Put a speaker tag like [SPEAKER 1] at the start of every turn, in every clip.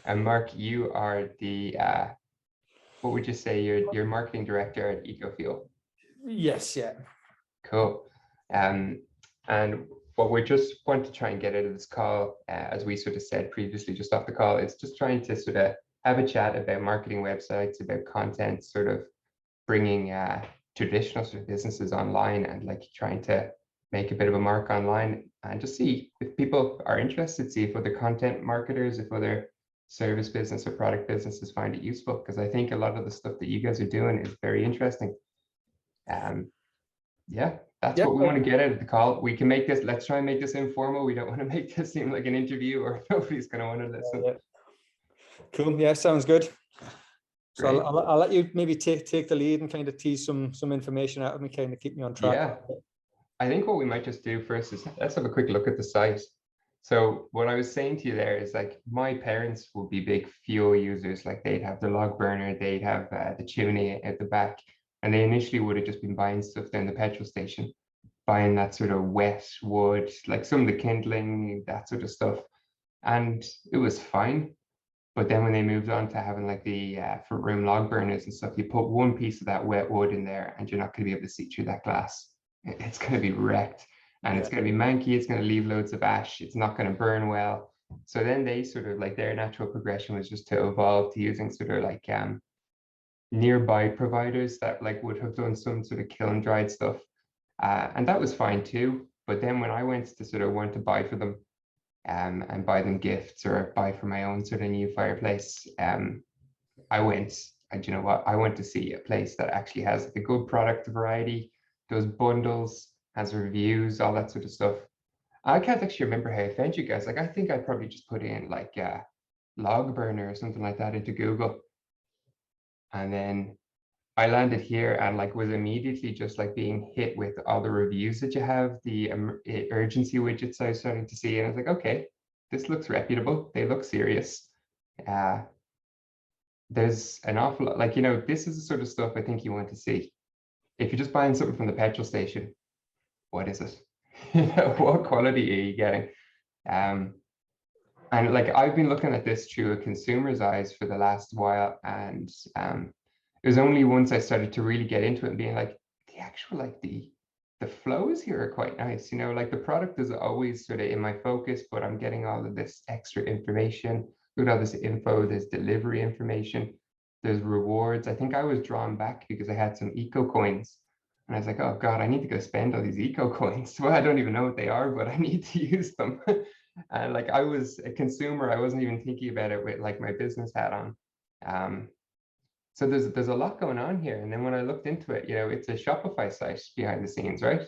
[SPEAKER 1] And Mark, you are the what would you say? You're marketing director at EcoFuel.
[SPEAKER 2] Yes, yeah.
[SPEAKER 1] Cool. And what we just want to try and get out of this call, as we sort of said previously, just off the call, is just trying to sort of have a chat about marketing websites, about content, sort of bringing traditional sort of businesses online and like trying to make a bit of a mark online and just see if people are interested, see if other content marketers, if other service business or product businesses find it useful, because I think a lot of the stuff that you guys are doing is very interesting. Yeah, that's what we want to get out of the call. We can make this, let's try and make this informal. We don't want to make this seem like an interview or nobody's going to want to listen.
[SPEAKER 2] Yeah. Cool. Yeah, sounds good. So
[SPEAKER 1] Great.
[SPEAKER 2] I'll let you maybe take the lead and kind of tease some information out of me, kind of keep me on track.
[SPEAKER 1] Yeah, I think what we might just do first is let's have a quick look at the site. So what I was saying to you there is like my parents would be big fuel users. Like they'd have the log burner, they'd have the chimney at the back, and they initially would have just been buying stuff down the petrol station, buying that sort of wet wood, like some of the kindling, that sort of stuff, and it was fine. But then when they moved on to having like the front room log burners and stuff, you put one piece of that wet wood in there and you're not going to be able to see through that glass. It's going to be wrecked and it's going to be manky. It's going to leave loads of ash. It's not going to burn well. So then they sort of like their natural progression was just to evolve to using sort of like nearby providers that like would have done some sort of kiln dried stuff. And that was fine too. But then when I went to sort of want to buy for them, and buy them gifts or buy for my own sort of new fireplace, I went, and you know what, I went to see a place that actually has like a good product variety, does bundles, has reviews, all that sort of stuff. I can't actually remember how I found you guys. Like I think I probably just put in like log burner or something like that into Google, and then I landed here and like was immediately just like being hit with all the reviews that you have, the urgency widgets I was starting to see, and I was like, okay, this looks reputable. They look serious. There's an awful lot, like, you know, this is the sort of stuff I think you want to see. If you're just buying something from the petrol station, what is it? What quality are you getting? And like I've been looking at this through a consumer's eyes for the last while, and it was only once I started to really get into it and being like, the actual, like the flows here are quite nice. You know, like the product is always sort of in my focus, but I'm getting all of this extra information. Look at all this info, there's delivery information, there's rewards. I think I was drawn back because I had some eco coins. And I was like, oh God, I need to go spend all these eco coins. Well, I don't even know what they are, but I need to use them. And like I was a consumer, I wasn't even thinking about it with like my business hat on. So there's a lot going on here. And then when I looked into it, you know, it's a Shopify site behind the scenes, right?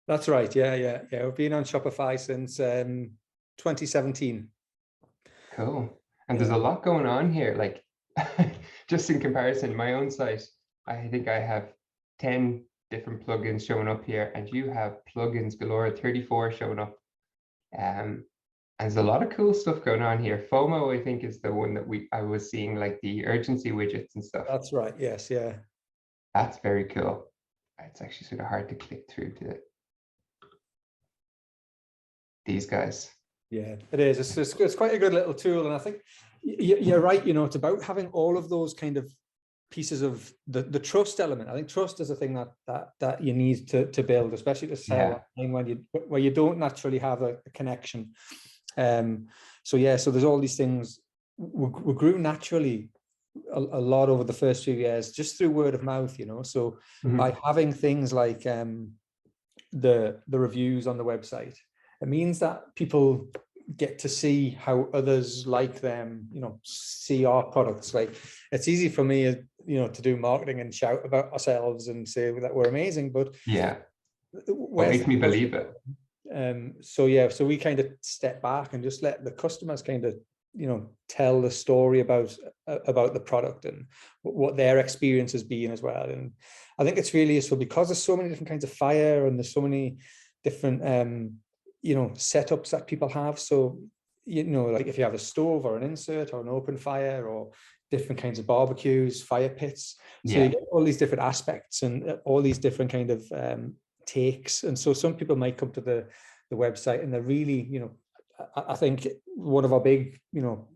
[SPEAKER 2] That's right. Yeah. We've been on Shopify since 2017.
[SPEAKER 1] Cool. And there's a lot going on here. Like just in comparison, my own site, I think I have 10 different plugins showing up here, and you have plugins galore, 34 showing up. And there's a lot of cool stuff going on here. FOMO, I think, is the one that I was seeing, like the urgency widgets and stuff.
[SPEAKER 2] That's right. Yes. Yeah.
[SPEAKER 1] That's very cool. It's actually sort of hard to click through to these guys.
[SPEAKER 2] Yeah, it is. It's quite a good little tool. And I think you're right. You know, it's about having all of those kind of pieces of the trust element. I think trust is a thing that you need to build, especially to sell where you don't naturally have a connection. So there's all these things. We grew naturally a lot over the first few years just through word of mouth, you know. So by having things like the reviews on the website, it means that people get to see how others like them, you know, see our products. Like it's easy for me, you know, to do marketing and shout about ourselves and say that we're amazing, but
[SPEAKER 1] what makes me believe it?
[SPEAKER 2] So we kind of step back and just let the customers kind of, you know, tell the story about the product and what their experience has been as well. And I think it's really useful because there's so many different kinds of fire and there's so many different you know, setups that people have. So, you know, like if you have a stove or an insert or an open fire or different kinds of barbecues, fire pits. So you get all these different aspects and all these different kind of takes. And so some people might come to the website and they're really, you know, I think one of our big, you know,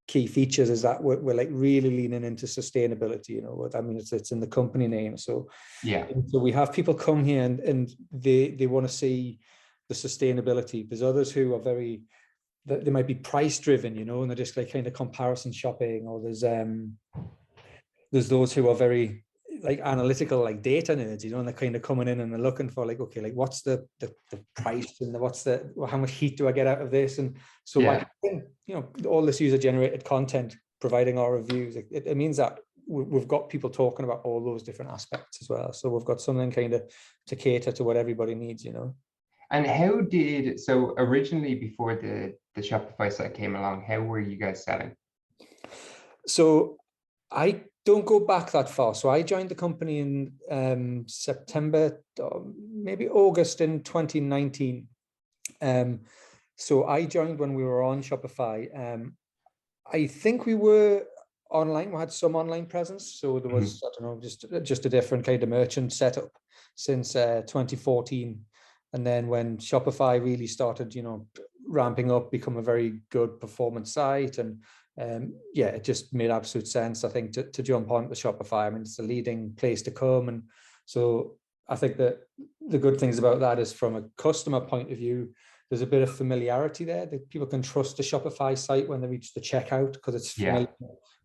[SPEAKER 2] key features is that we're like really leaning into sustainability. You know what I mean? It's in the company name. So
[SPEAKER 1] Yeah.
[SPEAKER 2] So we have people come here and they want to see the sustainability. There's others who are they might be price driven, you know, and they're just like kind of comparison shopping, or there's those who are very like analytical, like data nerds, you know, and they're kind of coming in and they're looking for like, okay, like what's the price and how much heat do I get out of this? And so by having, you know, all this user generated content, providing our reviews, it means that we've got people talking about all those different aspects as well. So we've got something kind of to cater to what everybody needs, you know.
[SPEAKER 1] And so originally before the Shopify site came along, how were you guys selling?
[SPEAKER 2] So I don't go back that far. So I joined the company in September, maybe August in 2019. So I joined when we were on Shopify. I think we were online. We had some online presence. So there was, I don't know, just a different kind of merchant setup since 2014. And then when Shopify really started, you know, ramping up, become a very good performance site, and it just made absolute sense, I think, to jump on the Shopify. I mean, it's the leading place to come. And so I think that the good things about that is, from a customer point of view, there's a bit of familiarity there, that people can trust the Shopify site when they reach the checkout, because it's familiar.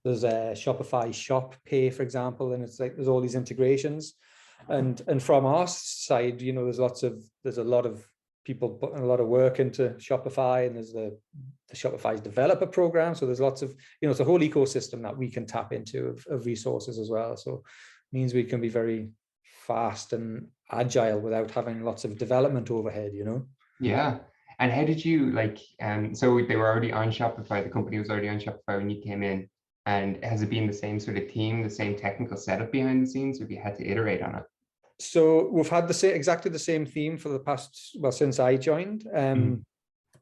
[SPEAKER 2] There's a Shopify Shop Pay, for example, and it's like there's all these integrations. And from our side, you know, there's a lot of people putting a lot of work into Shopify, and there's the Shopify's developer program. So there's lots of, you know, it's a whole ecosystem that we can tap into of resources as well. So it means we can be very fast and agile without having lots of development overhead, you know?
[SPEAKER 1] Yeah. And how did you so they were already on Shopify, the company was already on Shopify when you came in, and has it been the same sort of team, the same technical setup behind the scenes, or have you had to iterate on it?
[SPEAKER 2] So we've had exactly the same theme for the past, well, since I joined.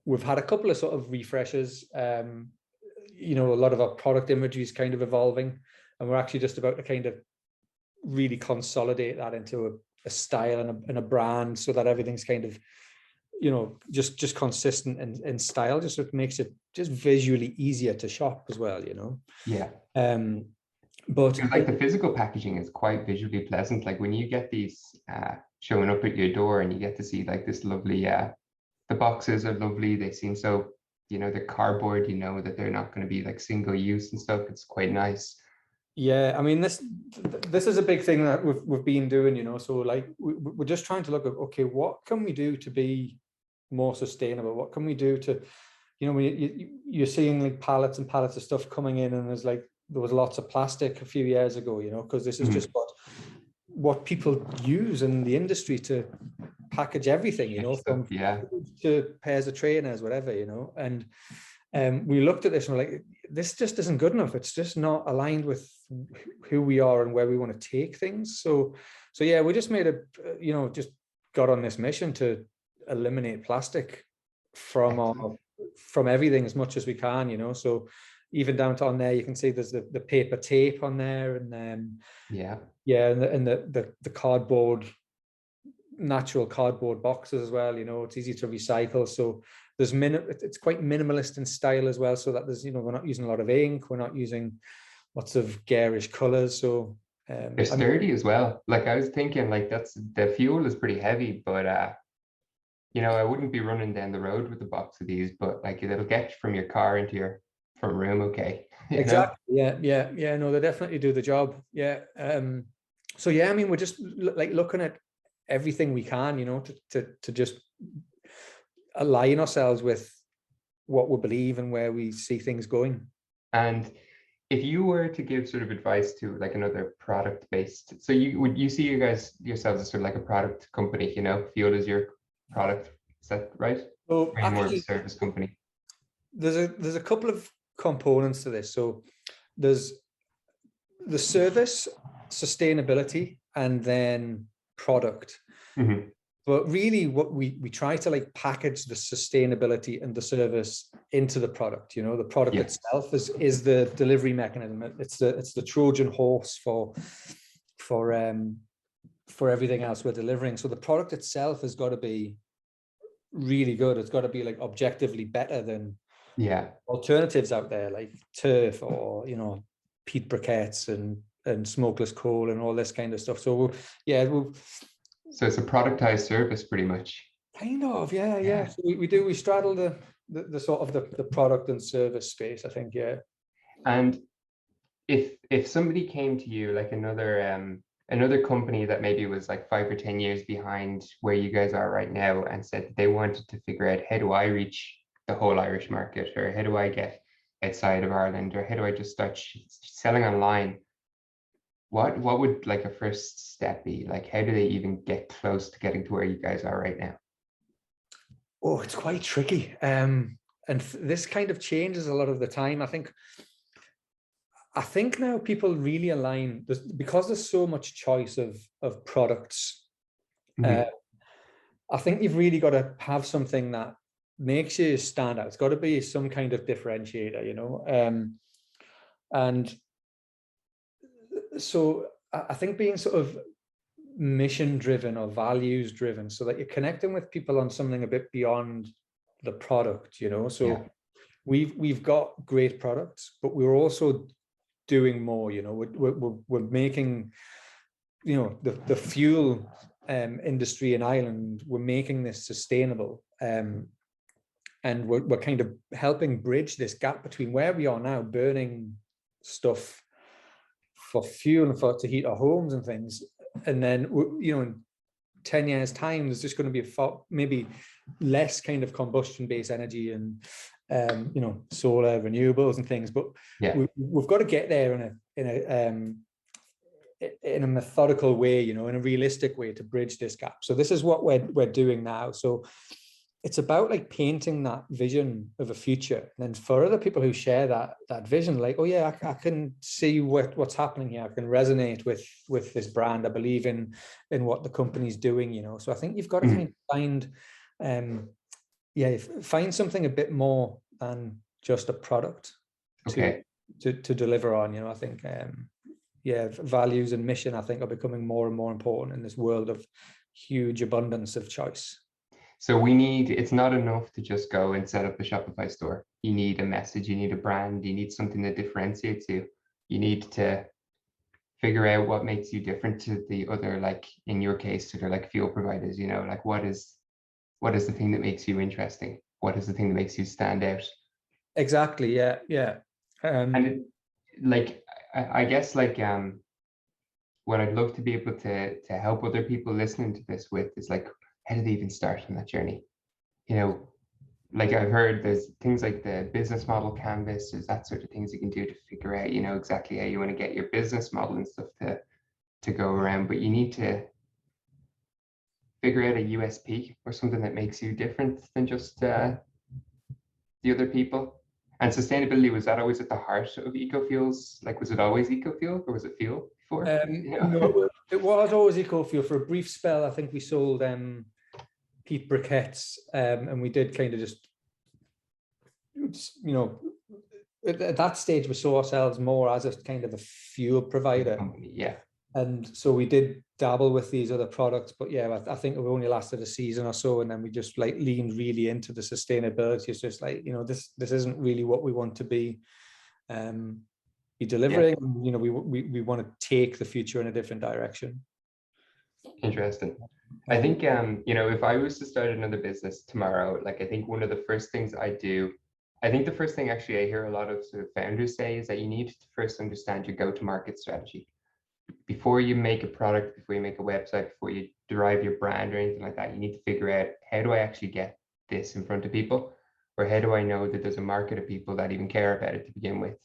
[SPEAKER 2] We've had a couple of sort of refreshes. You know, a lot of our product imagery is kind of evolving, and we're actually just about to kind of really consolidate that into a style and a brand, so that everything's kind of, you know, just consistent in style, just so it makes it just visually easier to shop as well, you know.
[SPEAKER 1] Yeah.
[SPEAKER 2] But
[SPEAKER 1] like the physical packaging is quite visually pleasant. Like when you get these showing up at your door, and you get to see like this lovely, the boxes are lovely. They seem so, you know, they're cardboard, you know, that they're not going to be like single use and stuff. It's quite nice.
[SPEAKER 2] Yeah, I mean, this is a big thing that we've been doing, you know. So like we're just trying to look at, okay, what can we do to be more sustainable? What can we do to, you know, when you're seeing like pallets and pallets of stuff coming in, and there was lots of plastic a few years ago, you know, because this is just what people use in the industry to package everything, you know, from to pairs of trainers, whatever, you know. And we looked at this and we're like, this just isn't good enough. It's just not aligned with who we are and where we want to take things. So yeah, we just just got on this mission to eliminate plastic from everything as much as we can, you know. So even down to on there, you can see there's the paper tape on there, and and the cardboard, natural cardboard boxes as well, you know. It's easy to recycle. So it's quite minimalist in style as well, so that there's, you know, we're not using a lot of ink, we're not using lots of garish colors. So
[SPEAKER 1] they're sturdy as well. Like I was thinking, like the fuel is pretty heavy, but you know, I wouldn't be running down the road with a box of these, but like it'll get you from your car into your front room, okay.
[SPEAKER 2] Exactly. Yeah. No, they definitely do the job. Yeah. So yeah, I mean, we're just like looking at everything we can, you know, to just align ourselves with what we believe and where we see things going.
[SPEAKER 1] And if you were to give sort of advice to like another product based, so you see yourselves as sort of like a product company, you know, Fuel is your product, is that right?
[SPEAKER 2] So
[SPEAKER 1] or more of a service company?
[SPEAKER 2] There's a couple of components to this. So there's the service, sustainability, and then product. But really what we try to like package the sustainability and the service into the product, you know. The product itself is the delivery mechanism. It's the Trojan horse for everything else we're delivering. So the product itself has got to be really good. It's got to be like objectively better than
[SPEAKER 1] Yeah.
[SPEAKER 2] alternatives out there like turf or, peat briquettes and smokeless coal and all this kind of stuff. So we'll
[SPEAKER 1] So it's a productized service pretty much.
[SPEAKER 2] kind of, yeah.
[SPEAKER 1] Yeah.
[SPEAKER 2] So we straddle the sort of the product and service space, I think, yeah.
[SPEAKER 1] And if somebody came to you, like another company that maybe was like 5 or 10 years behind where you guys are right now, and said that they wanted to figure out, how do I reach the whole Irish market, or how do I get outside of Ireland, or how do I just start selling online? What would like a first step be? Like, how do they even get close to getting to where you guys are right now?
[SPEAKER 2] Oh, it's quite tricky. And this kind of changes a lot of the time. I think now people really align because there's so much choice of products.
[SPEAKER 1] Mhm.
[SPEAKER 2] I think you've really got to have something that makes you stand out. It's got to be some kind of differentiator, and so I think being sort of mission driven or values driven, so that you're connecting with people on something a bit beyond the product. So
[SPEAKER 1] Yeah.
[SPEAKER 2] we've got great products, but we're also doing more. We're making, the fuel industry in Ireland. We're making this sustainable, and we're kind of helping bridge this gap between where we are now burning stuff for fuel and to heat our homes and things, and then in 10 years time there's just going to be maybe less kind of combustion based energy and solar renewables and things, but
[SPEAKER 1] Yeah.
[SPEAKER 2] we've got to get there in a methodical way, in a realistic way, to bridge this gap. So this is what we're doing now. So it's about like painting that vision of a future, and then for other people who share that vision, like, oh yeah, I can see what's happening here. I can resonate with this brand. I believe in what the company's doing. So I think you've got to kind of find something a bit more than just a product
[SPEAKER 1] Okay.
[SPEAKER 2] to deliver on. I think values and mission, I think, are becoming more and more important in this world of huge abundance of choice.
[SPEAKER 1] So it's not enough to just go and set up a Shopify store. You need a message, you need a brand, you need something that differentiates you. You need to figure out what makes you different to the other, like in your case, to like fuel providers, like what is the thing that makes you interesting? What is the thing that makes you stand out?
[SPEAKER 2] Exactly. Yeah.
[SPEAKER 1] And I guess what I'd love to be able to help other people listening to this with is like, how do they even start on that journey? Like I've heard there's things like the business model canvas, there's that sort of things you can do to figure out, exactly how you want to get your business model and stuff to go around, but you need to figure out a USP or something that makes you different than just the other people. And sustainability, was that always at the heart of EcoFuels? Like, was it always EcoFuel, or was it fuel before?
[SPEAKER 2] No, it was always EcoFuel. For a brief spell, I think we sold peat briquettes, and we did kind of just, at that stage we saw ourselves more as a kind of a fuel provider.
[SPEAKER 1] Yeah.
[SPEAKER 2] And so we did dabble with these other products, but yeah, I think we only lasted a season or so, and then we just like leaned really into the sustainability. It's just like, this isn't really what we want to be delivering. Yeah. We want to take the future in a different direction.
[SPEAKER 1] Interesting. I think if I was to start another business tomorrow, like I think one of the first things I think the first thing actually I hear a lot of sort of founders say is that you need to first understand your go-to-market strategy. Before you make a product, before you make a website, before you derive your brand or anything like that, you need to figure out, how do I actually get this in front of people? Or how do I know that there's a market of people that even care about it to begin with?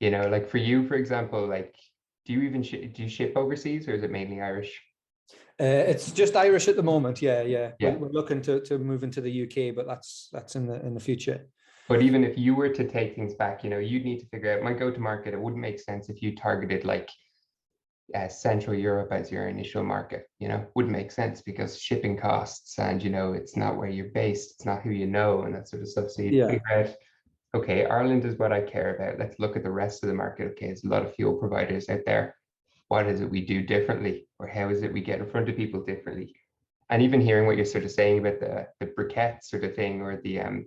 [SPEAKER 1] Like for you, for example, like, do you ship overseas, or is it mainly Irish?
[SPEAKER 2] It's just Irish at the moment. Yeah.
[SPEAKER 1] Yeah.
[SPEAKER 2] We're looking to move into the UK, but that's in the future.
[SPEAKER 1] But even if you were to take things back, you'd need to figure out, my go-to-market, it wouldn't make sense if you targeted like Central Europe as your initial market. Wouldn't make sense because shipping costs, and it's not where you're based, it's not who you know, and that sort of stuff. So you figure out, okay, Ireland is what I care about. Let's look at the rest of the market. Okay, there's a lot of fuel providers out there. What is it we do differently, or how is it we get in front of people differently? And even hearing what you're sort of saying about the briquette sort of thing, or the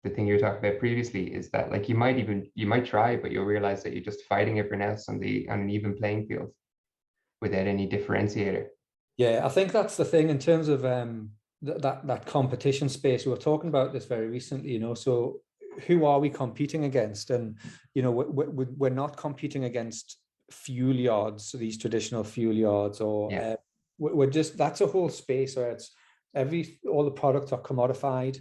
[SPEAKER 1] the thing you were talking about previously is that like you might try, but you'll realize that you're just fighting everyone else on an even playing field without any differentiator.
[SPEAKER 2] Yeah, I think that's the thing in terms of that competition space. We were talking about this very recently, so who are we competing against? And, we're not competing against fuel yards, so these traditional fuel yards, or we're just, that's a whole space where it's all the products are commodified.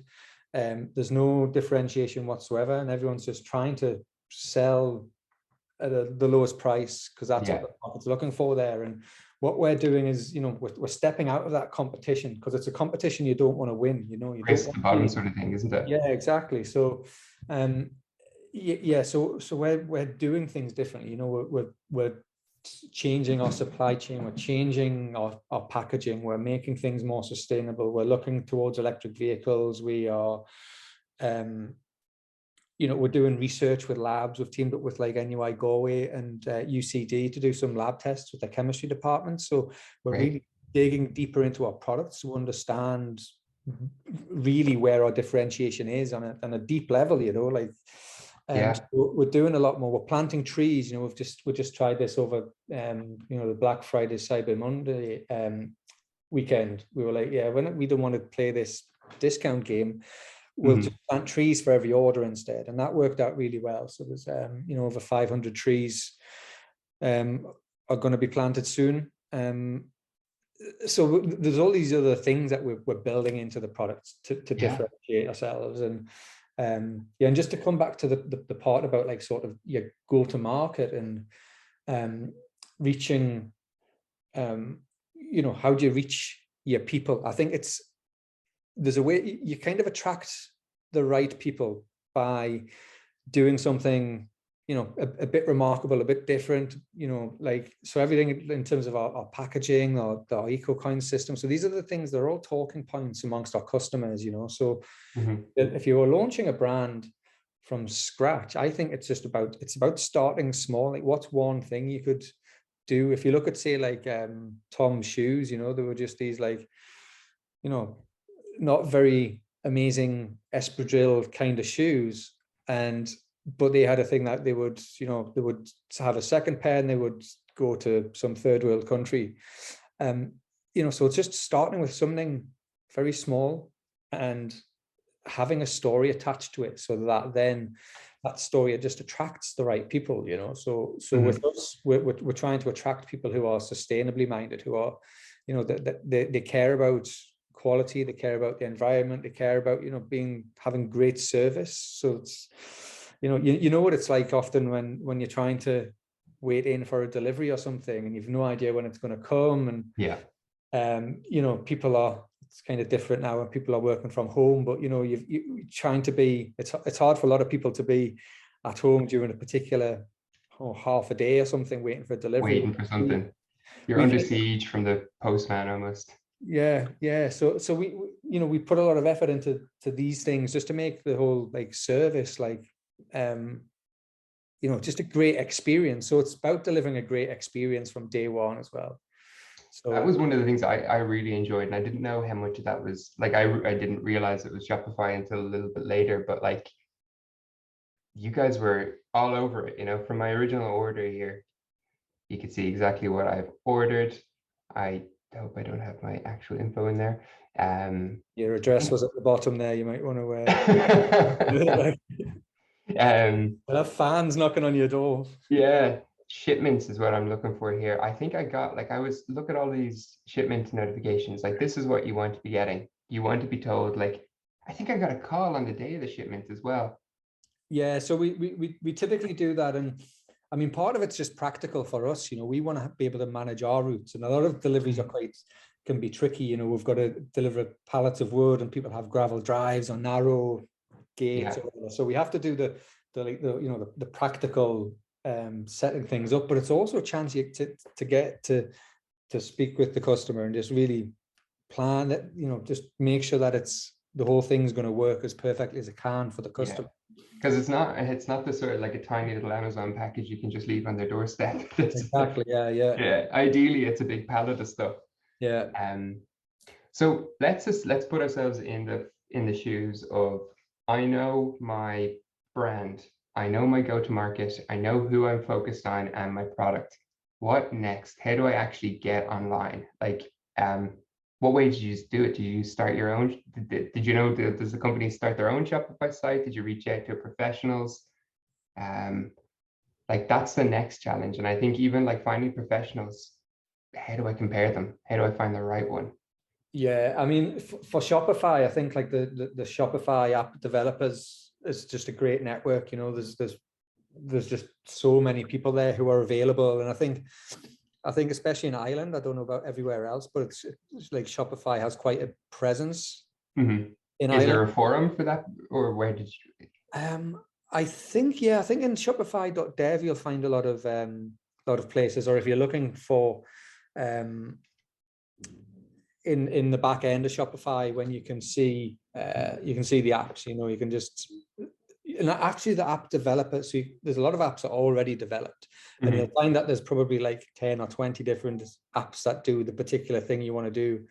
[SPEAKER 2] There's no differentiation whatsoever, and everyone's just trying to sell at the lowest price because that's what the market's looking for there. And what we're doing is, we're stepping out of that competition, because it's a competition you don't want to win. You
[SPEAKER 1] Race
[SPEAKER 2] don't
[SPEAKER 1] to the bottom sort of thing, isn't it?
[SPEAKER 2] Yeah, exactly. So, so we're doing things differently. We're changing our supply chain. We're changing our packaging. We're making things more sustainable. We're looking towards electric vehicles. We are, we're doing research with labs. We've teamed up with like NUI Galway and UCD to do some lab tests with the chemistry department. So we're really digging deeper into our products to understand really where our differentiation is on a deep level, so we're doing a lot more. We're planting trees. We just tried this over the Black Friday Cyber Monday weekend. We were like, we don't want to play this discount game. We'll just plant trees for every order instead, and that worked out really well. So there's over 500 trees are going to be planted soon. So there's all these other things that we're building into the products to differentiate ourselves. And just to come back to the part about like sort of your go to market and reaching, how do you reach your people? I think there's a way you kind of attract the right people by doing something, a bit remarkable, a bit different, so everything in terms of our packaging or our eco-kind system. So these are the things, they're all talking points amongst our customers, so if you were launching a brand from scratch, I think it's about starting small. Like, what's one thing you could do? If you look at, say, like Tom's shoes, there were just these like, not very amazing espadrille kind of shoes, but they had a thing that they would have a second pair and they would go to some third world country. So it's just starting with something very small and having a story attached to it, so that then that story, it just attracts the right people, so with us, we're trying to attract people who are sustainably minded, who are, they care about quality, they care about the environment, they care about, having great service. So it's, you know what it's like often when you're trying to wait in for a delivery or something and you've no idea when it's going to come. And people are, it's kind of different now when people are working from home, but you're trying to be, it's hard for a lot of people to be at home during a particular half a day or something waiting for delivery.
[SPEAKER 1] Waiting for something. You're under siege from the postman almost.
[SPEAKER 2] Yeah. So we put a lot of effort into these things just to make the whole like service like just a great experience. So it's about delivering a great experience from day one as well. So
[SPEAKER 1] that was one of the things I really enjoyed, and I didn't know how much of that was like, I didn't realize it was Shopify until a little bit later, but like you guys were all over it, from my original order here. You can see exactly what I've ordered. I hope I don't have my actual info in there.
[SPEAKER 2] Your address was at the bottom there. You might want to have fans knocking on your door.
[SPEAKER 1] Yeah, shipments is what I'm looking for here. I think I got, like, I was look at all these shipment notifications. Like, this is what you want to be getting. You want to be told, like, I think I got a call on the day of the shipment as well.
[SPEAKER 2] Yeah, so we typically do that, and I mean, part of it's just practical for us. We want to be able to manage our routes, and a lot of deliveries can be tricky. We've got to deliver pallets of wood, and people have gravel drives or narrow gates.
[SPEAKER 1] Yeah.
[SPEAKER 2] So we have to do the practical setting things up, but it's also a chance to get to speak with the customer and just really plan it. Just make sure that the whole thing's going to work as perfectly as it can for the customer.
[SPEAKER 1] Because it's not the sort of like a tiny little Amazon package you can just leave on their doorstep.
[SPEAKER 2] Exactly. Yeah.
[SPEAKER 1] Ideally, it's a big pallet of stuff.
[SPEAKER 2] Yeah.
[SPEAKER 1] So let's put ourselves in the shoes of I know my brand, I know my go-to-market, I know who I'm focused on and my product. What next? How do I actually get online? Like, what way did you just do it? Did you start your own? Did you know, does the company start their own Shopify site? Did you reach out to professionals? Um, like that's the next challenge. And I think even like finding professionals, how do I compare them? How do I find the right one?
[SPEAKER 2] Yeah, I mean, for Shopify, I think like the Shopify app developers is just a great network. You know, there's just so many people there who are available, and I think especially in Ireland, I don't know about everywhere else, but it's like Shopify has quite a presence
[SPEAKER 1] Mm-hmm.
[SPEAKER 2] in
[SPEAKER 1] Is there
[SPEAKER 2] Ireland.
[SPEAKER 1] a forum for that, or where did you?
[SPEAKER 2] I think, yeah, I think in shopify.dev you'll find a lot of places, or if you're looking for um, in the back end of Shopify, when you can see the apps, you know, you can just, and actually the app developers, so there's a lot of apps that are already developed, and you'll find that there's probably like 10 or 20 different apps that do the particular thing you want to do.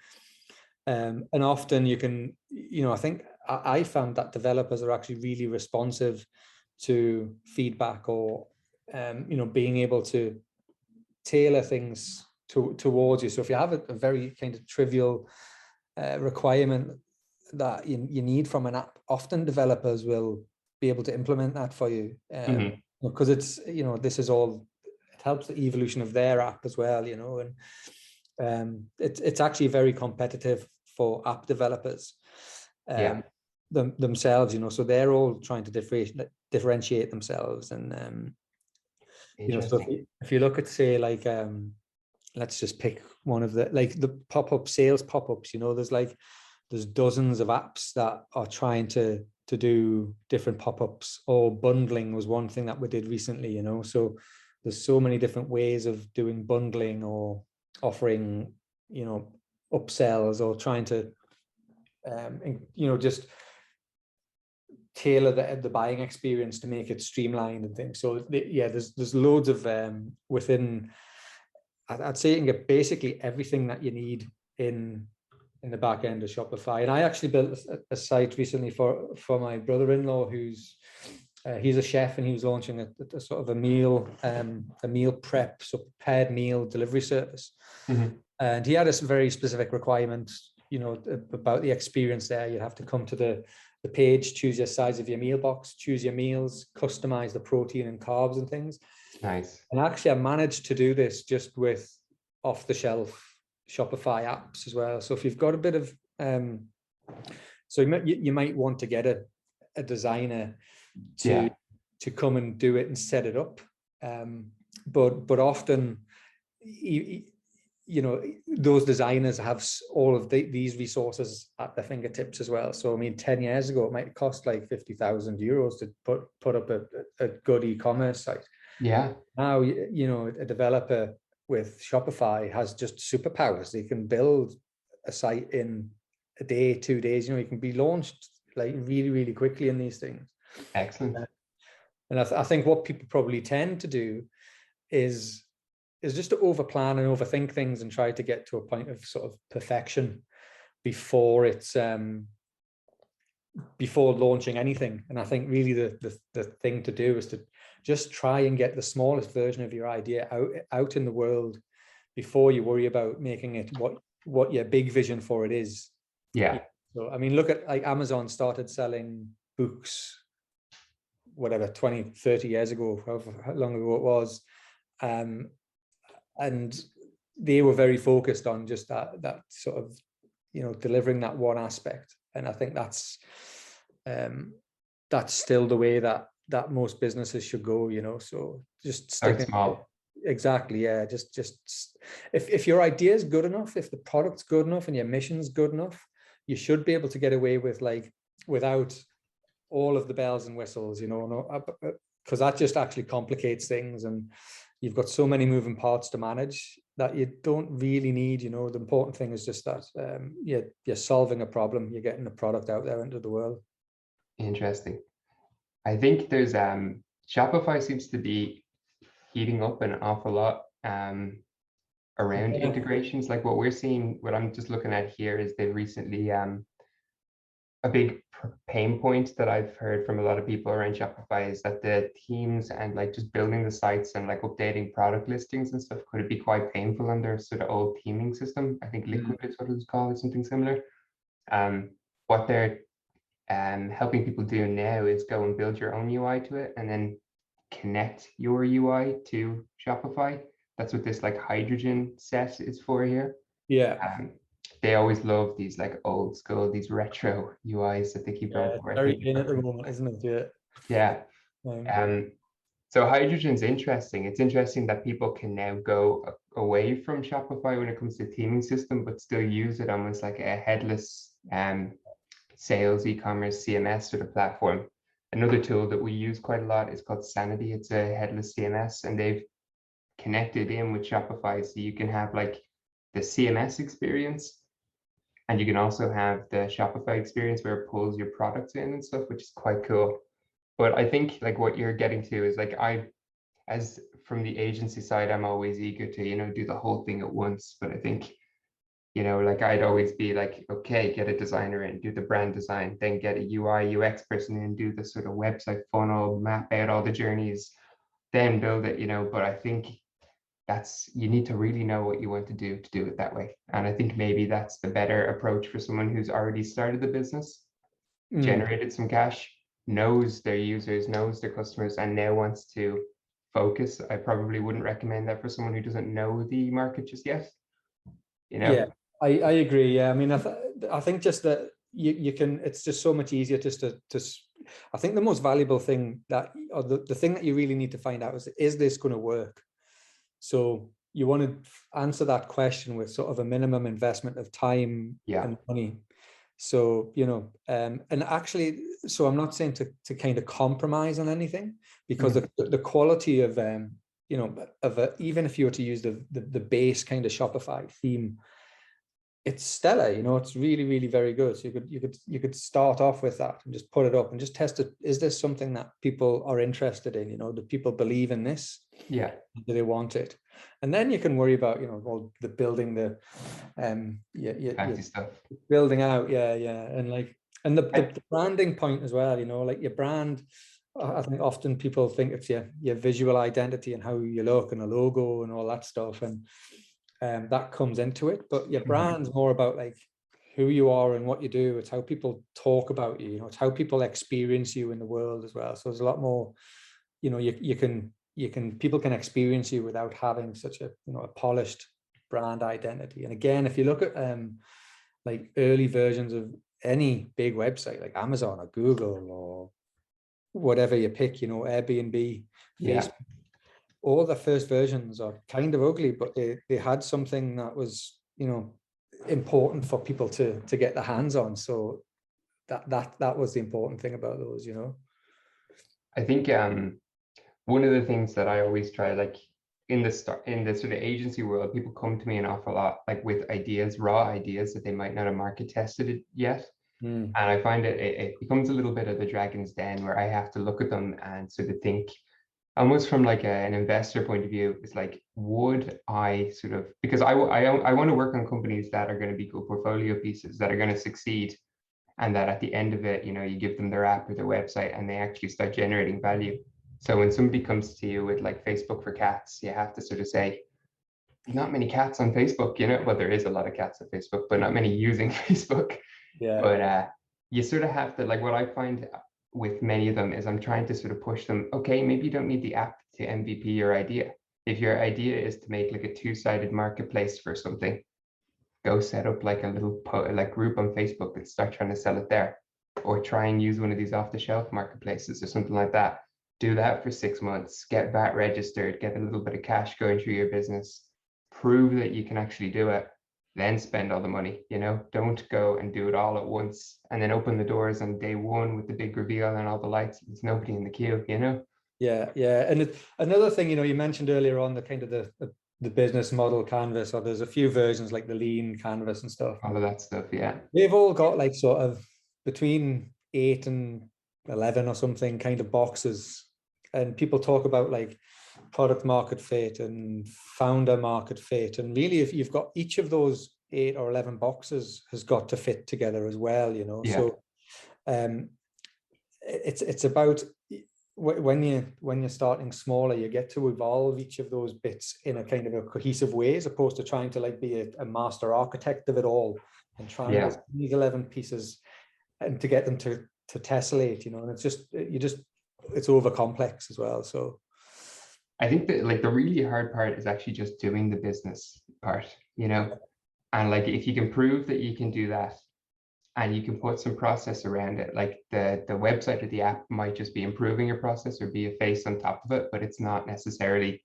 [SPEAKER 2] And often you can, you know, I think I found that developers are actually really responsive to feedback, or, you know, being able to tailor things towards you. So if you have a very kind of trivial requirement that you need from an app, often developers will be able to implement that for you, because it's, you know, this is all, it helps the evolution of their app as well, you know, and it's actually very competitive for app developers themselves, you know, so they're all trying to differentiate themselves. And you know, so if you look at, say, like let's just pick one of the pop-up sales pop-ups, you know, there's dozens of apps that are trying to do different pop-ups, or bundling was one thing that we did recently, you know, so there's so many different ways of doing bundling, or offering, you know, upsells, or trying to you know, just tailor the buying experience to make it streamlined and things. So yeah, there's loads of within, I'd say you can get basically everything that you need in the back end of Shopify. And I actually built a site recently for my brother-in-law, who's he's a chef, and he was launching a sort of a meal prep, so prepared meal delivery service. And he had a very specific requirement, you know, about the experience there. You have to come to the page, choose your size of your meal box, choose your meals, customize the protein and carbs and things.
[SPEAKER 1] Nice.
[SPEAKER 2] And actually I managed to do this just with off-the-shelf Shopify apps as well. So if you've got a bit of so you might want to get a designer to come and do it and set it up, but often you know, those designers have all of these resources at their fingertips as well. So I mean, 10 years ago, it might cost like 50,000 euros to put up a good e-commerce site.
[SPEAKER 1] Yeah.
[SPEAKER 2] Now, you know, a developer with Shopify has just superpowers. They can build a site in a day, 2 days. You know, you can be launched like really, really quickly in these things.
[SPEAKER 1] Excellent.
[SPEAKER 2] And I think what people probably tend to do is just to overplan and overthink things, and try to get to a point of sort of perfection before it's before launching anything. And I think really the thing to do is to just try and get the smallest version of your idea out in the world before you worry about making it what your big vision for it is.
[SPEAKER 1] Yeah.
[SPEAKER 2] So I mean, look at, like, Amazon started selling books, whatever, 20, 30 years ago, however long ago it was. And they were very focused on just that sort of, you know, delivering that one aspect. And I think that's still the way that most businesses should go, you know. So just
[SPEAKER 1] Start small.
[SPEAKER 2] Exactly, yeah. Just if your idea is good enough, if the product's good enough and your mission's good enough, you should be able to get away with, like, without all of the bells and whistles, you know, because that just actually complicates things, and you've got so many moving parts to manage that you don't really need, you know. The important thing is just that you're solving a problem, you're getting a product out there into the world.
[SPEAKER 1] Interesting. I think there's Shopify seems to be heating up an awful lot around integrations. Like what we're seeing, what I'm just looking at here is they've recently a big pain point that I've heard from a lot of people around Shopify is that the teams and like just building the sites and like updating product listings and stuff could be quite painful on their sort of old theming system. I think Liquid is what it's called, or something similar. What they're helping people do now is go and build your own UI to it and then connect your UI to Shopify. That's what this like hydrogen set is for here.
[SPEAKER 2] Yeah.
[SPEAKER 1] They always love these like old school, these retro UIs that they keep going for.
[SPEAKER 2] Very in at the moment, isn't it?
[SPEAKER 1] Yeah. So hydrogen's interesting. It's interesting that people can now go away from Shopify when it comes to theming system, but still use it almost like a headless sales e-commerce CMS sort of platform. Another tool that we use quite a lot is called Sanity. It's a headless CMS, and they've connected in with Shopify, so you can have like the CMS experience, and you can also have the Shopify experience where it pulls your products in and stuff, which is quite cool. But I think like what you're getting to is like as from the agency side, I'm always eager to, do the whole thing at once. But I think, like I'd always be like, okay, get a designer in, do the brand design, then get a UI, UX person in, do the sort of website funnel, map out all the journeys, then build it, But I think you need to really know what you want to do it that way. And I think maybe that's the better approach for someone who's already started the business, generated some cash, knows their users, knows their customers, and now wants to focus. I probably wouldn't recommend that for someone who doesn't know the market just yet.
[SPEAKER 2] Yeah, I agree. Yeah, I mean, I think just that you can. It's just so much easier just to. I think the most valuable thing or the thing that you really need to find out is this going to work? So you want to answer that question with sort of a minimum investment of time and money. So, and actually, so I'm not saying to kind of compromise on anything, because the quality of, even if you were to use the base kind of Shopify theme, it's stellar, it's really, really very good. So you could start off with that and just put it up and just test it. Is this something that people are interested in? Do people believe in this?
[SPEAKER 1] Yeah.
[SPEAKER 2] Do they want it? And then you can worry about, all the building the
[SPEAKER 1] stuff.
[SPEAKER 2] Building out, and the branding point as well, like your brand. I think often people think it's your visual identity and how you look and a logo and all that stuff, and that comes into it. But your brand's more about like who you are and what you do. It's how people talk about you. It's how people experience you in the world as well. So there's a lot more. People can experience you without having such a a polished brand identity. And again, if you look at like early versions of any big website like Amazon or Google or whatever you pick, Airbnb, Facebook, all the first versions are kind of ugly, but they had something that was, important for people to get their hands on. So that was the important thing about those,
[SPEAKER 1] I think one of the things that I always try, like in the sort of agency world, people come to me an awful lot, like with raw ideas that they might not have market tested it yet. And I find it becomes a little bit of the dragon's den, where I have to look at them and sort of think, almost from like an investor point of view, it's like, would I sort of, because I want to work on companies that are going to be good portfolio pieces, that are going to succeed, and that at the end of it, you give them their app or their website and they actually start generating value. So when somebody comes to you with like Facebook for cats, you have to sort of say, not many cats on Facebook, well, there is a lot of cats on Facebook, but not many using Facebook.
[SPEAKER 2] Yeah.
[SPEAKER 1] But you sort of have to, like, what I find with many of them is I'm trying to sort of push them, okay, maybe you don't need the app to MVP your idea. If your idea is to make like a two-sided marketplace for something, go set up like a little group on Facebook and start trying to sell it there, or try and use one of these off-the-shelf marketplaces or something like that. Do that for 6 months, get VAT registered, get a little bit of cash going through your business, prove that you can actually do it, then spend all the money. Don't go and do it all at once and then open the doors on day one with the big reveal and all the lights. There's nobody in the queue.
[SPEAKER 2] Yeah. And another thing, you mentioned earlier on the kind of the business model canvas, or there's a few versions like the lean canvas and stuff.
[SPEAKER 1] All of that stuff, yeah.
[SPEAKER 2] They've all got like sort of between 8 and 11 or something kind of boxes, and people talk about like product market fit and founder market fit, and really if you've got each of those 8 or 11 boxes has got to fit together as well.
[SPEAKER 1] Yeah.
[SPEAKER 2] So it's about when you're starting smaller, you get to evolve each of those bits in a kind of a cohesive way, as opposed to trying to like be a master architect of it all and trying
[SPEAKER 1] Yeah.
[SPEAKER 2] these 11 pieces and to get them to tessellate, you know, and it's over complex as well. So
[SPEAKER 1] I think that like the really hard part is actually just doing the business part, you know, and like if you can prove that you can do that and you can put some process around it, like the website or the app might just be improving your process or be a face on top of it, but it's not necessarily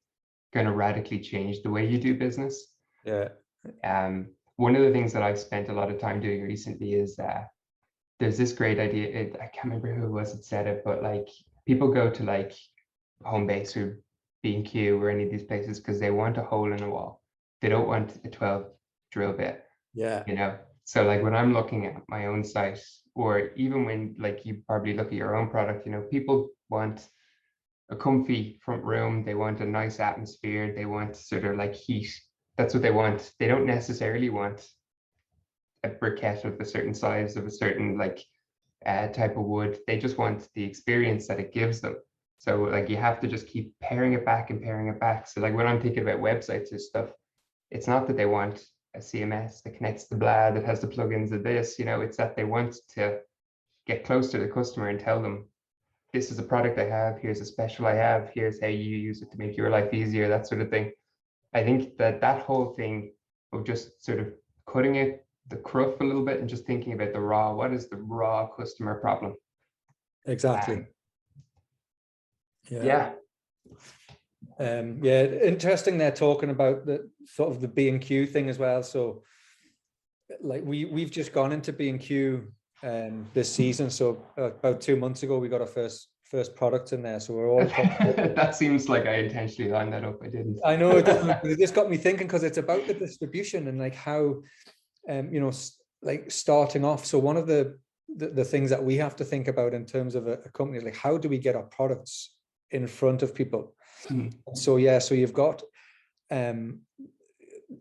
[SPEAKER 1] going to radically change the way you do business.
[SPEAKER 2] yeah.
[SPEAKER 1] One of the things that I've spent a lot of time doing recently is there's this great idea. I can't remember who it was that said it, but like people go to like Homebase or B&Q or any of these places because they want a hole in a wall. They don't want a 12 drill bit.
[SPEAKER 2] Yeah.
[SPEAKER 1] You know, so like when I'm looking at my own site, or even when like you probably look at your own product, you know, people want a comfy front room, they want a nice atmosphere, they want sort of like heat. That's what they want. They don't necessarily want a briquette of a certain size, of a certain like type of wood. They just want the experience that it gives them. So like you have to just keep paring it back and paring it back. So like when I'm thinking about websites and stuff, it's not that they want a CMS that connects to blah, that has the plugins of this, you know, it's that they want to get close to the customer and tell them, this is a product I have, here's a special I have, here's how you use it to make your life easier, that sort of thing. I think that whole thing of just sort of cutting it, the cruff a little bit and just thinking about the raw, what is the raw customer problem?
[SPEAKER 2] Exactly.
[SPEAKER 1] Yeah.
[SPEAKER 2] Yeah, interesting. They're talking about the sort of the B&Q thing as well. So like we've just gone into B&Q this season. So about 2 months ago, we got our first product in there. So we're all
[SPEAKER 1] that seems like I intentionally lined that up. I didn't.
[SPEAKER 2] I know it doesn't, but it just got me thinking, because it's about the distribution and like how you know, like starting off. So one of the things that we have to think about in terms of a company, like how do we get our products in front of people? So yeah, so you've got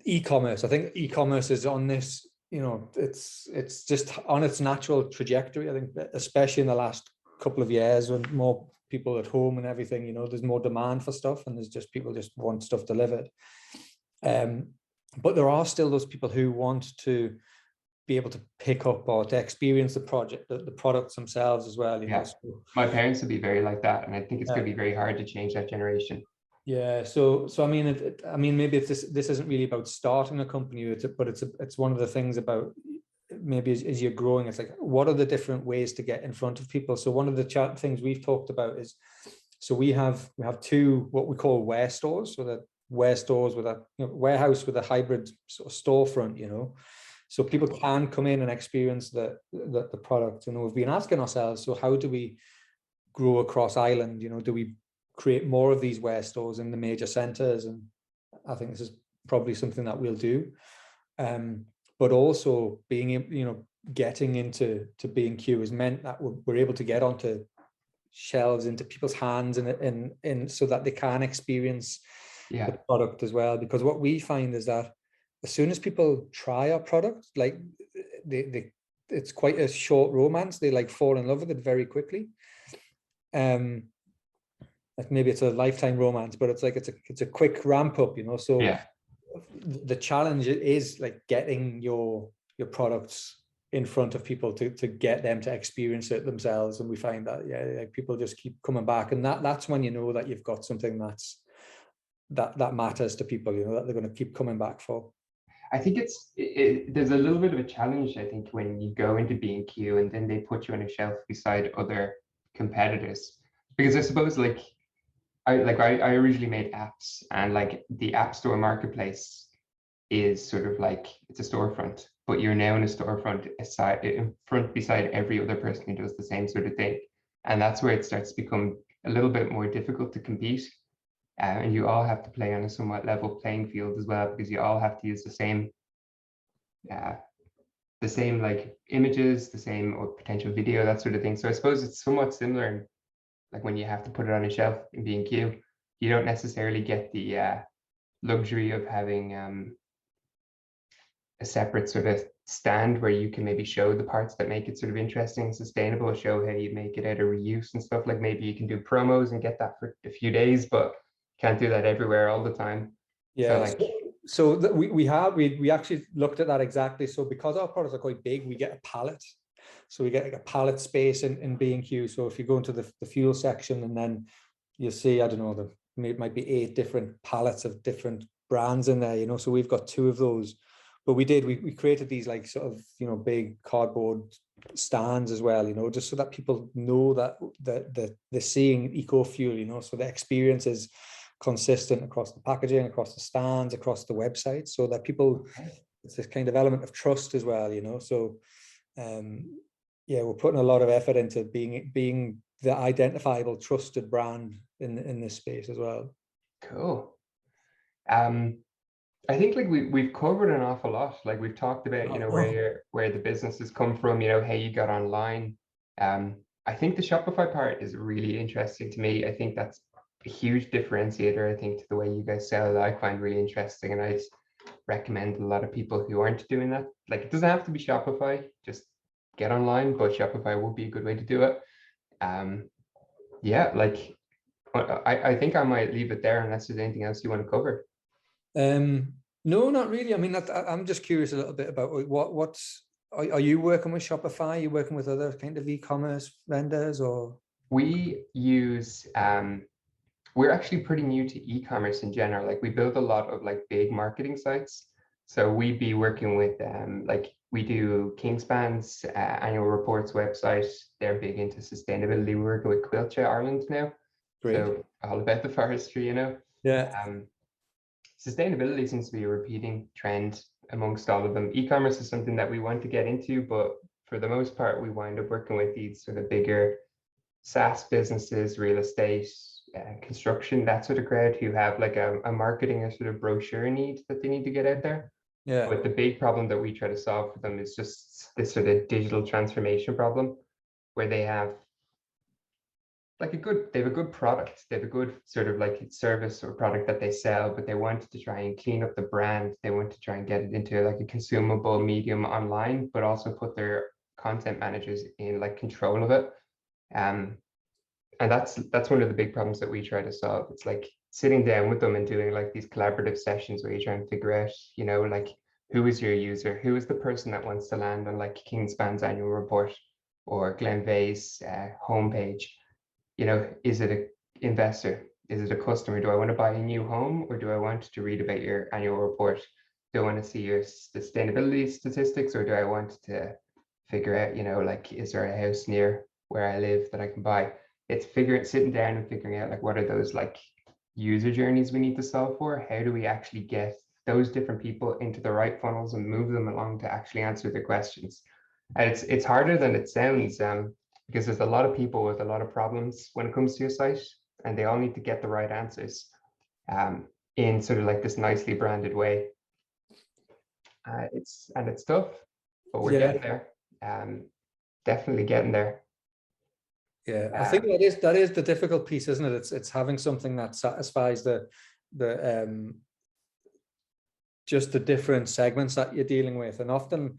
[SPEAKER 2] e-commerce. I think e-commerce is on this, you know, it's just on its natural trajectory. I think especially in the last couple of years, when more people at home and everything, you know, there's more demand for stuff and there's just people just want stuff delivered. But there are still those people who want to be able to pick up or to experience the products themselves as well. You know? So,
[SPEAKER 1] my parents would be very like that, and I think it's going to be very hard to change that generation.
[SPEAKER 2] Yeah. So I mean, maybe it's this isn't really about starting a company, but it's one of the things about maybe as you're growing. It's like, what are the different ways to get in front of people? So one of the things we've talked about is, so we have two what we call ware stores. So that ware stores with a warehouse with a hybrid sort of storefront, you know. So people can come in and experience the product. And we've been asking ourselves, so how do we grow across Ireland? You know, do we create more of these ware stores in the major centres? And I think this is probably something that we'll do. But also being, you know, getting into B&Q has meant that we're able to get onto shelves, into people's hands, and so that they can experience the product as well. Because what we find is that as soon as people try our product, like it's quite a short romance. They like fall in love with it very quickly. Like maybe it's a lifetime romance, but it's like it's a quick ramp up, you know. So the challenge is like getting your products in front of people to get them to experience it themselves. And we find that like people just keep coming back, and that's when you know that you've got something that matters to people, you know, that they're going to keep coming back for.
[SPEAKER 1] I think there's a little bit of a challenge, I think, when you go into B&Q and then they put you on a shelf beside other competitors, because I suppose like I originally made apps, and like the App Store marketplace is sort of like, it's a storefront, but you're now in a storefront beside every other person who does the same sort of thing, and that's where it starts to become a little bit more difficult to compete. And you all have to play on a somewhat level playing field as well, because you all have to use the same like images, the same or potential video, that sort of thing. So I suppose it's somewhat similar. Like when you have to put it on a shelf in B&Q, you don't necessarily get the luxury of having a separate sort of stand where you can maybe show the parts that make it sort of interesting and sustainable, show how you make it out of reuse and stuff. Like maybe you can do promos and get that for a few days, but can't do that everywhere all the time. So
[SPEAKER 2] Yeah.
[SPEAKER 1] like,
[SPEAKER 2] We actually looked at that exactly. So because our products are quite big, we get a pallet. So we get like a pallet space in B&Q. So if you go into the fuel section, and then you'll see, I don't know, it might be 8 different pallets of different brands in there, you know. So we've got 2 of those. But we created these like sort of, you know, big cardboard stands as well, you know, just so that people know that they're seeing EcoFuel, you know, so the experience is consistent across the packaging, across the stands, across the website, so that people, it's this kind of element of trust as well, you know. So yeah, we're putting a lot of effort into being the identifiable, trusted brand in this space as well.
[SPEAKER 1] cool. I think like we've covered an awful lot. Like we've talked about, you know, where the businesses come from, you know, how you got online. I think the Shopify part is really interesting to me. I think that's a huge differentiator, I think, to the way you guys sell, that I find really interesting. And I'd recommend a lot of people who aren't doing that. Like it doesn't have to be Shopify, just get online, but Shopify would be a good way to do it. Yeah, like I think I might leave it there unless there's anything else you want to cover.
[SPEAKER 2] No, not really. I mean, I'm just curious a little bit about are you working with Shopify? Are you working with other kind of e-commerce vendors, or?
[SPEAKER 1] We use we're actually pretty new to e-commerce in general. Like we build a lot of like big marketing sites. So we'd be working with like we do Kingspan's annual reports website. They're big into sustainability. We're working with Quilcha Ireland now.
[SPEAKER 2] Great.
[SPEAKER 1] So all about the forestry, you know.
[SPEAKER 2] Yeah.
[SPEAKER 1] Sustainability seems to be a repeating trend amongst all of them. E-commerce is something that we want to get into, but for the most part, we wind up working with these sort of bigger SaaS businesses, real estate, construction, that sort of crowd, who have like a marketing or sort of brochure need that they need to get out there.
[SPEAKER 2] Yeah.
[SPEAKER 1] But the big problem that we try to solve for them is just this sort of digital transformation problem, where they have like they have a good product, they have a good sort of like service or product that they sell, but they want to try and clean up the brand. They want to try and get it into like a consumable medium online, but also put their content managers in like control of it. And that's one of the big problems that we try to solve. It's like sitting down with them and doing like these collaborative sessions where you try and figure out, you know, like who is your user, who is the person that wants to land on like Kingspan's annual report or Glenveagh's homepage. You know, is it an investor? Is it a customer? Do I want to buy a new home, or do I want to read about your annual report? Do I want to see your sustainability statistics, or do I want to figure out, you know, like, is there a house near where I live that I can buy? It's sitting down and figuring out like what are those like user journeys we need to solve for? How do we actually get those different people into the right funnels and move them along to actually answer their questions? And it's harder than it sounds. Because there's a lot of people with a lot of problems when it comes to your site, and they all need to get the right answers in sort of like this nicely branded way. It's tough, but we're getting there. Definitely getting there.
[SPEAKER 2] Yeah, I think that is the difficult piece, isn't it? It's having something that satisfies the just the different segments that you're dealing with, and often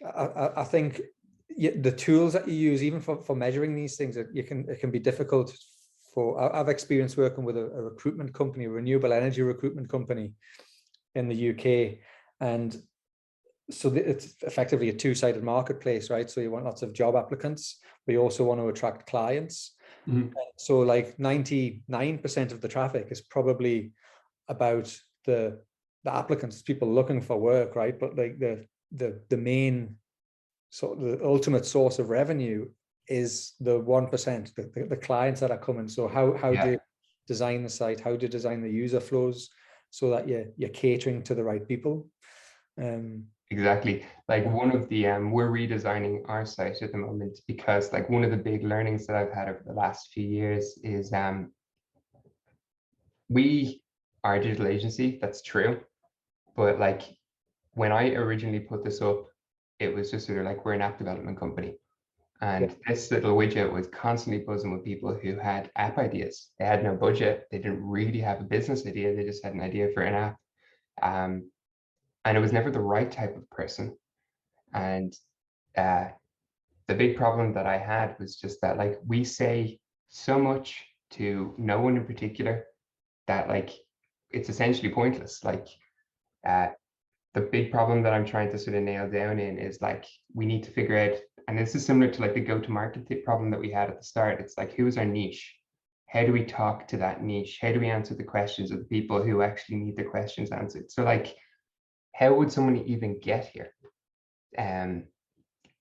[SPEAKER 2] I think the tools that you use, even for measuring these things, it can be difficult. I've experienced working with a recruitment company, a renewable energy recruitment company in the UK, and so it's effectively a two-sided marketplace, right? So you want lots of job applicants, but you also want to attract clients. Mm-hmm. So like 99% of the traffic is probably about the applicants, people looking for work, right? But like the main, so the ultimate source of revenue is the 1%, the clients that are coming. So how do you design the site? How do you design the user flows so that you're catering to the right people?
[SPEAKER 1] Exactly. Like one of the we're redesigning our site at the moment, because like one of the big learnings that I've had over the last few years is we are a digital agency, that's true, but like when I originally put this up, it was just sort of like, we're an app development company. And this little widget was constantly buzzing with people who had app ideas. They had no budget. They didn't really have a business idea. They just had an idea for an app. and it was never the right type of person. And the big problem that I had was just that, like, we say so much to no one in particular that, like, it's essentially pointless. Like, uh, the big problem that I'm trying to sort of nail down in is, like, we need to figure out, and this is similar to like the go-to-market problem that we had at the start. It's like, who is our niche? How do we talk to that niche? How do we answer the questions of the people who actually need their questions answered? So, like, how would someone even get here?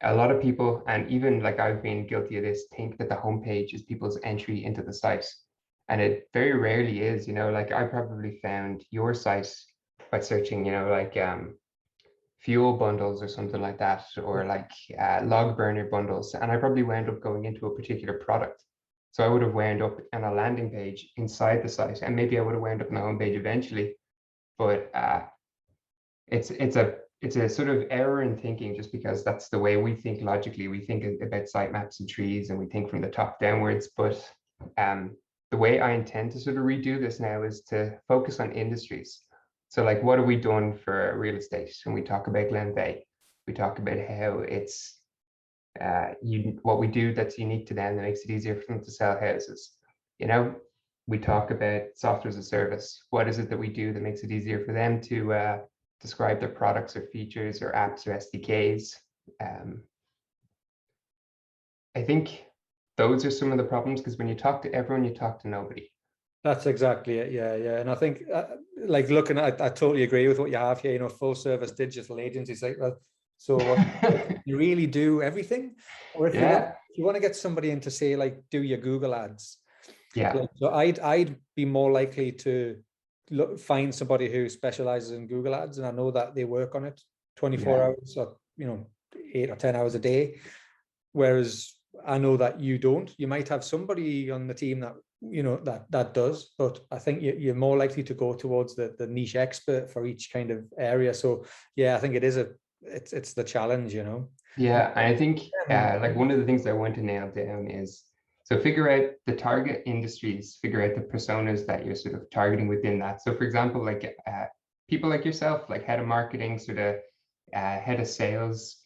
[SPEAKER 1] A lot of people, and even like I've been guilty of this, think that the homepage is people's entry into the site. And it very rarely is, like I probably found your site by searching, like fuel bundles or something like that, or like log burner bundles. And I probably wound up going into a particular product. So I would have wound up on a landing page inside the site, and maybe I would have wound up on the homepage eventually. But it's a sort of error in thinking, just because that's the way we think logically. We think about sitemaps and trees, and we think from the top downwards. But the way I intend to sort of redo this now is to focus on industries. So, like, what have we done for real estate? And we talk about Glenveigh. We talk about how it's what we do that's unique to them that makes it easier for them to sell houses. We talk about software as a service. What is it that we do that makes it easier for them to describe their products or features or apps or SDKs? I think those are some of the problems, because when you talk to everyone, you talk to nobody.
[SPEAKER 2] That's exactly it. Yeah. And I think like looking at, I totally agree with what you have here, full service digital agencies like that. So you really do everything? Or if you want to get somebody in to say, like, do your Google ads.
[SPEAKER 1] Yeah.
[SPEAKER 2] So I'd be more likely to find somebody who specializes in Google ads, and I know that they work on it 24 hours or 8 or 10 hours a day, whereas I know that you don't. You might have somebody on the team that that does, but I think you're more likely to go towards the niche expert for each kind of area. So yeah, I think it's the challenge.
[SPEAKER 1] Yeah, and I think like one of the things I want to nail down is, so figure out the target industries, figure out the personas that you're sort of targeting within that. So for example, like people like yourself, like head of marketing, sort of head of sales,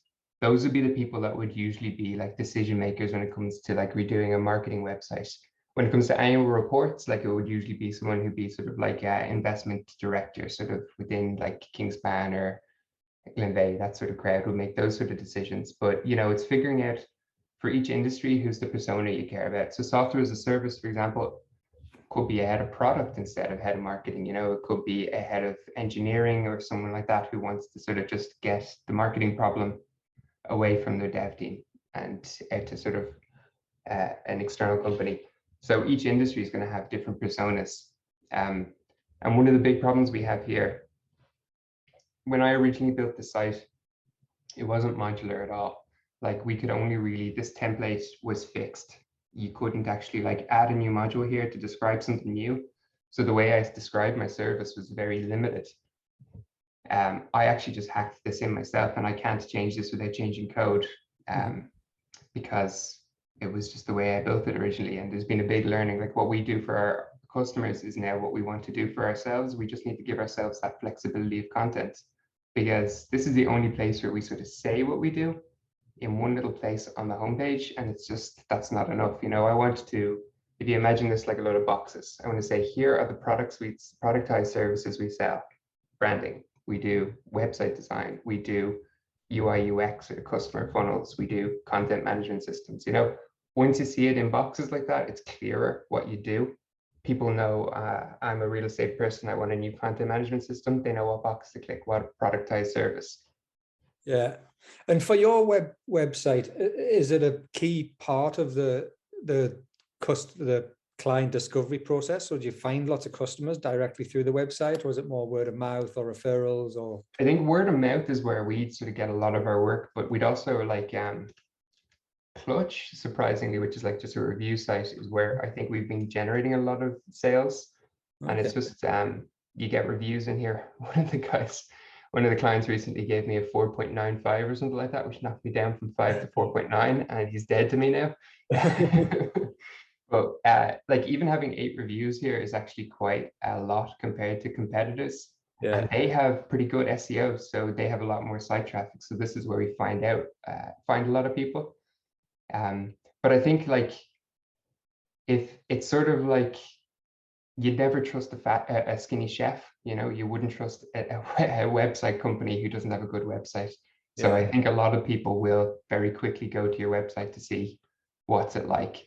[SPEAKER 1] those would be the people that would usually be like decision makers when it comes to like redoing a marketing website. When it comes to annual reports, like it would usually be someone who'd be sort of like investment director, sort of within like Kingspan or Glenveigh, that sort of crowd would make those sort of decisions. But it's figuring out for each industry who's the persona you care about. So software as a service, for example, could be a head of product instead of head of marketing. It could be a head of engineering or someone like that who wants to sort of just get the marketing problem away from their dev team and out to sort of an external company. So each industry is going to have different personas. And one of the big problems we have here, when I originally built the site, it wasn't modular at all. Like, we could only really, this template was fixed. You couldn't actually like add a new module here to describe something new. So the way I described my service was very limited. I actually just hacked this in myself, and I can't change this without changing code because it was just the way I built it originally. And there's been a big learning, like what we do for our customers is now what we want to do for ourselves. We just need to give ourselves that flexibility of content, because this is the only place where we sort of say what we do in one little place on the homepage, and it's just, that's not enough. I want to, if you imagine this like a load of boxes, I want to say, here are the product suites, productized services we sell. Branding, we do website design, we do UI UX or customer funnels, we do content management systems. Once you see it in boxes like that, it's clearer what you do. People know I'm a real estate person, I want a new content management system. They know what box to click, what productized service.
[SPEAKER 2] Yeah. And for your website, is it a key part of the client discovery process? Or do you find lots of customers directly through the website, or is it more word of mouth or referrals? Or
[SPEAKER 1] I think word of mouth is where we sort of get a lot of our work, but we'd also like Clutch, surprisingly, which is like just a review site, is where I think we've been generating a lot of sales. And it's just you get reviews in here. One of the clients recently gave me a 4.95 or something like that, which knocked me down from 5 to 4.9, and he's dead to me now. But like even having 8 reviews here is actually quite a lot compared to competitors. and they have pretty good SEO, so they have a lot more site traffic. So this is where we find a lot of people. But I think like if it's sort of like you'd never trust a skinny chef, you know, you wouldn't trust a website company who doesn't have a good website. So I think a lot of people will very quickly go to your website to see what's it like.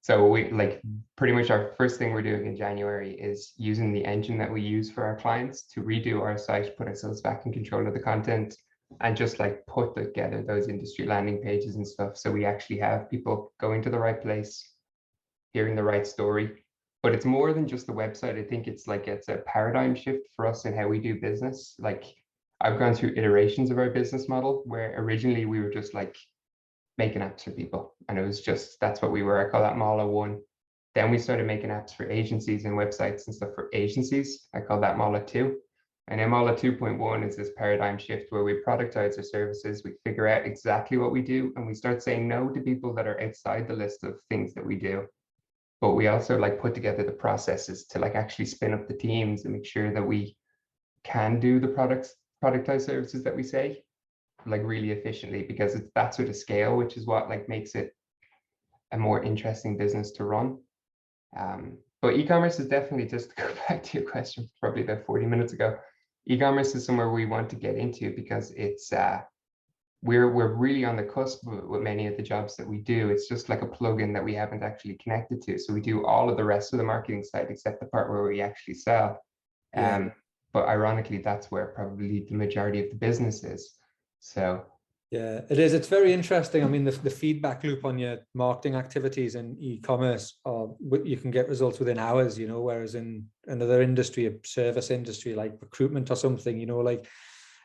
[SPEAKER 1] So we like pretty much our first thing we're doing in January is using the engine that we use for our clients to redo our site, put ourselves back in control of the content, and just like put together those industry landing pages and stuff. So we actually have people going to the right place, hearing the right story. But it's more than just the website. I think it's a paradigm shift for us in how we do business. Like I've gone through iterations of our business model where originally we were just like making apps for people. And it was just, that's what we were. I call that Mawla 1. Then we started making apps for agencies and websites and stuff for agencies. I call that Mawla 2. And then Mawla 2.1 is this paradigm shift where we productize our services, we figure out exactly what we do, and we start saying no to people that are outside the list of things that we do. But we also like put together the processes to like actually spin up the teams and make sure that we can do the productized services that we say like really efficiently, because it's that sort of scale, which is what like makes it a more interesting business to run. But e-commerce is definitely, just to go back to your question probably about 40 minutes ago, e-commerce is somewhere we want to get into because it's we're really on the cusp with many of the jobs that we do. It's just like a plugin that we haven't actually connected to. So we do all of the rest of the marketing side except the part where we actually sell. But ironically, that's where probably the majority of the business is. So
[SPEAKER 2] yeah, it is. It's very interesting. I mean, the feedback loop on your marketing activities in e-commerce, you can get results within hours, you know, whereas in another industry, a service industry like recruitment or something, you know, like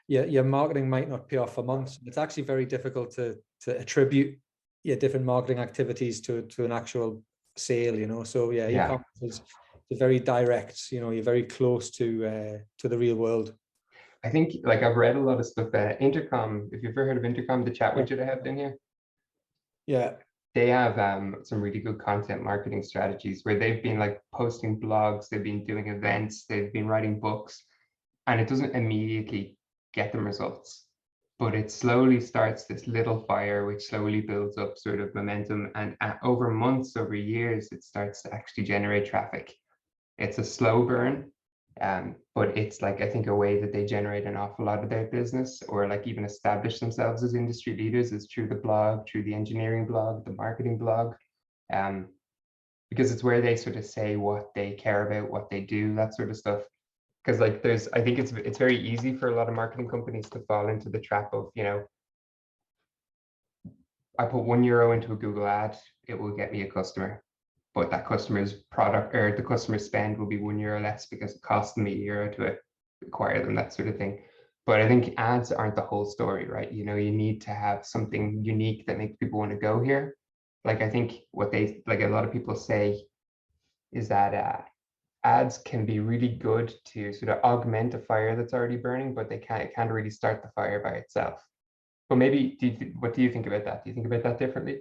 [SPEAKER 2] your marketing might not pay off for months. It's actually very difficult to attribute your different marketing activities to an actual sale, you know. So e-commerce is very direct, you know, you're very close to the real world.
[SPEAKER 1] I think like I've read a lot of stuff. Intercom, if you've ever heard of Intercom, the chat widget I have in here.
[SPEAKER 2] Yeah.
[SPEAKER 1] They have some really good content marketing strategies where they've been like posting blogs, they've been doing events, they've been writing books, and it doesn't immediately get them results, but it slowly starts this little fire, which slowly builds up sort of momentum. And over months, over years, it starts to actually generate traffic. It's a slow burn. But it's like, I think a way that they generate an awful lot of their business or like even establish themselves as industry leaders is through the blog, through the engineering blog, the marketing blog, because it's where they sort of say what they care about, what they do, that sort of stuff. Because like I think it's very easy for a lot of marketing companies to fall into the trap of, you know, I put €1 into a Google ad, it will get me a customer. But that customer's product or the customer spend will be €1 less because it cost me €1 to acquire them, that sort of thing. But I think ads aren't the whole story, right? You know, you need to have something unique that makes people want to go here. Like I think what they like a lot of people say is that ads can be really good to sort of augment a fire that's already burning, but it can't really start the fire by itself. But maybe what do you think about that? Do you think about that differently?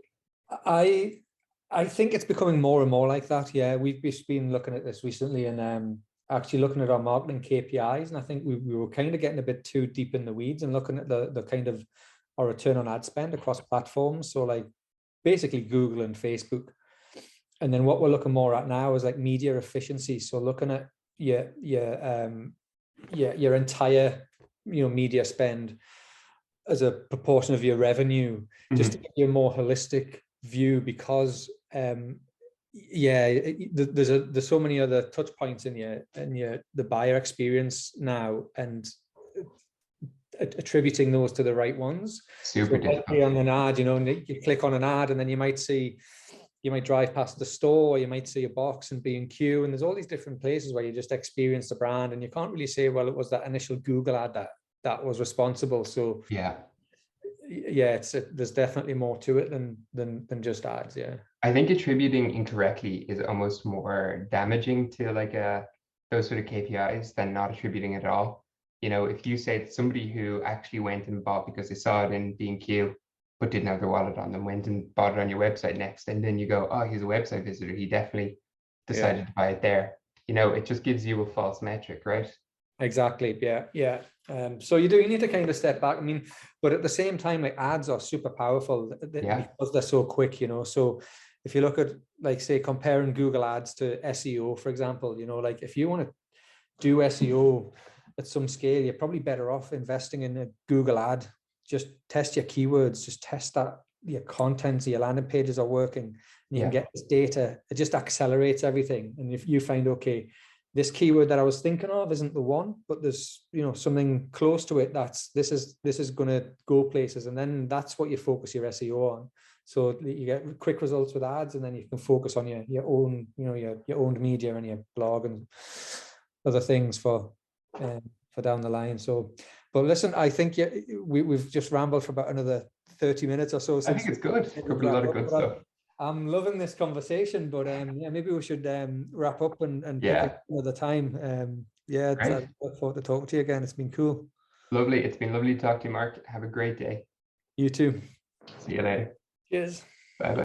[SPEAKER 2] I think it's becoming more and more like that. Yeah, we've been looking at this recently and actually looking at our marketing KPIs. And I think we were kind of getting a bit too deep in the weeds and looking at the kind of our return on ad spend across platforms. So like basically Google and Facebook. And then what we're looking more at now is like media efficiency. So looking at your entire, you know, media spend as a proportion of your revenue, just to give you a more holistic view, because there's so many other touch points in the buyer experience now, and attributing those to the right ones.
[SPEAKER 1] Super difficult.
[SPEAKER 2] On an ad, you know, you click on an ad and then you might drive past the store, you might see a box and B&Q, and there's all these different places where you just experience the brand, and you can't really say, well, it was that initial Google ad that was responsible. So there's definitely more to it than just ads.
[SPEAKER 1] I think attributing incorrectly is almost more damaging to like those sort of KPIs than not attributing at all. You know, if you say that somebody who actually went and bought because they saw it in B&Q but didn't have their wallet on them, went and bought it on your website next, and then you go, oh, he's a website visitor, he definitely decided to buy it there. you know, it just gives you a false metric, right?
[SPEAKER 2] Exactly. Yeah. So you need to kind of step back. I mean, but at the same time, like ads are super powerful because they're so quick, you know. So if you look at, like, say, comparing Google ads to SEO, for example, you know, like if you want to do SEO at some scale, you're probably better off investing in a Google ad. Just test your keywords, just test that your content, your landing pages are working, and you can get this data. It just accelerates everything. And if you find, okay, this keyword that I was thinking of isn't the one, but there's, you know, something close to it, this is going to go places, and then that's what you focus your SEO on. So you get quick results with ads, and then you can focus on your own, you know, your owned media and your blog and other things for down the line. So, but listen, I think we've just rambled for about another 30 minutes or so.
[SPEAKER 1] I think it's good. Covered a lot of good stuff.
[SPEAKER 2] I'm loving this conversation, but yeah, maybe we should wrap up and pick up another time. Yeah, I look forward to talking to you again. It's been cool.
[SPEAKER 1] Lovely. It's been lovely to talk to you, Mark. Have a great day.
[SPEAKER 2] You too.
[SPEAKER 1] See you later.
[SPEAKER 2] Cheers.
[SPEAKER 1] Bye bye.